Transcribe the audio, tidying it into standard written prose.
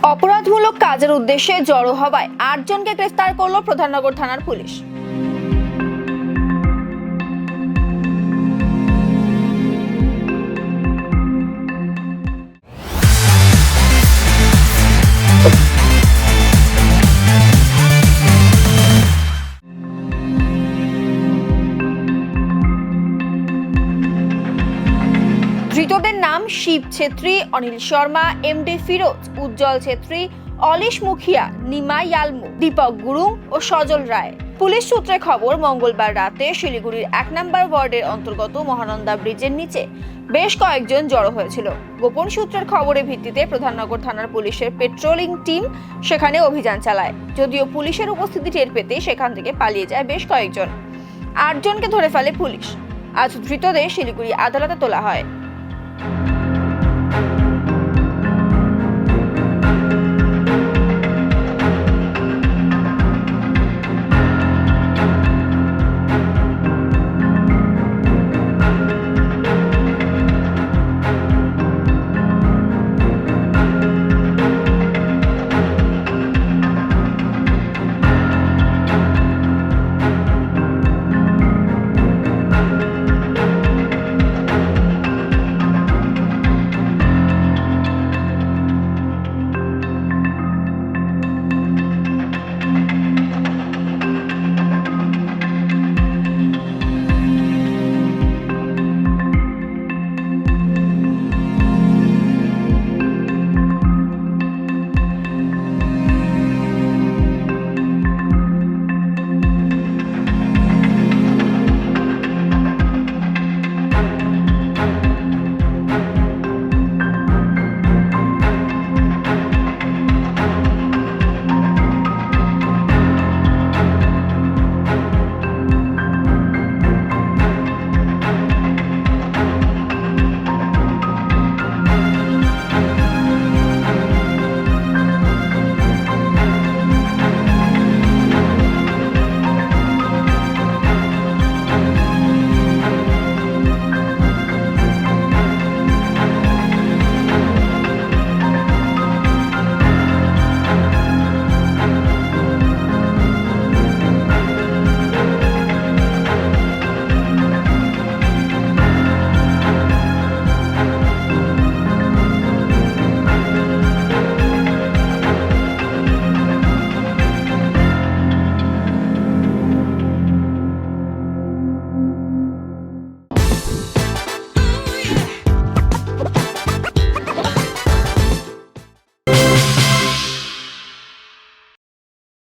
অপরাধমূলক কাজের উদ্দেশ্যে জড়ো হওয়ায় ৮ জনকে গ্রেফতার করল প্রধাননগর থানার পুলিশ। ধৃতদের নাম শিব ছেত্রী, অনিল শর্মা, এমডি ফিরোজ, উজ্জ্বল ছেত্রী, অলিশ মুখিয়া, নিমা ইয়ালমু, দীপক গুরুং ও সজল রায়। পুলিশ সূত্রে খবর, মঙ্গলবার রাতে শিলিগুড়ির ১ নম্বর ওয়ার্ডের অন্তর্গত মহানন্দা ব্রিজের নিচে বেশ কয়েকজন জড়ো হয়েছিল। গোপন সূত্রের খবরের ভিত্তিতে প্রধাননগর থানার পুলিশের পেট্রোলিং টিম সেখানে অভিযান চালায়। যদিও পুলিশের উপস্থিতি টের পেতে সেখান থেকে পালিয়ে যায় বেশ কয়েকজন। ৮ জনকে ধরে ফেলে পুলিশ। আজ ধৃতদের শিলিগুড়ি আদালতে তোলা হয়।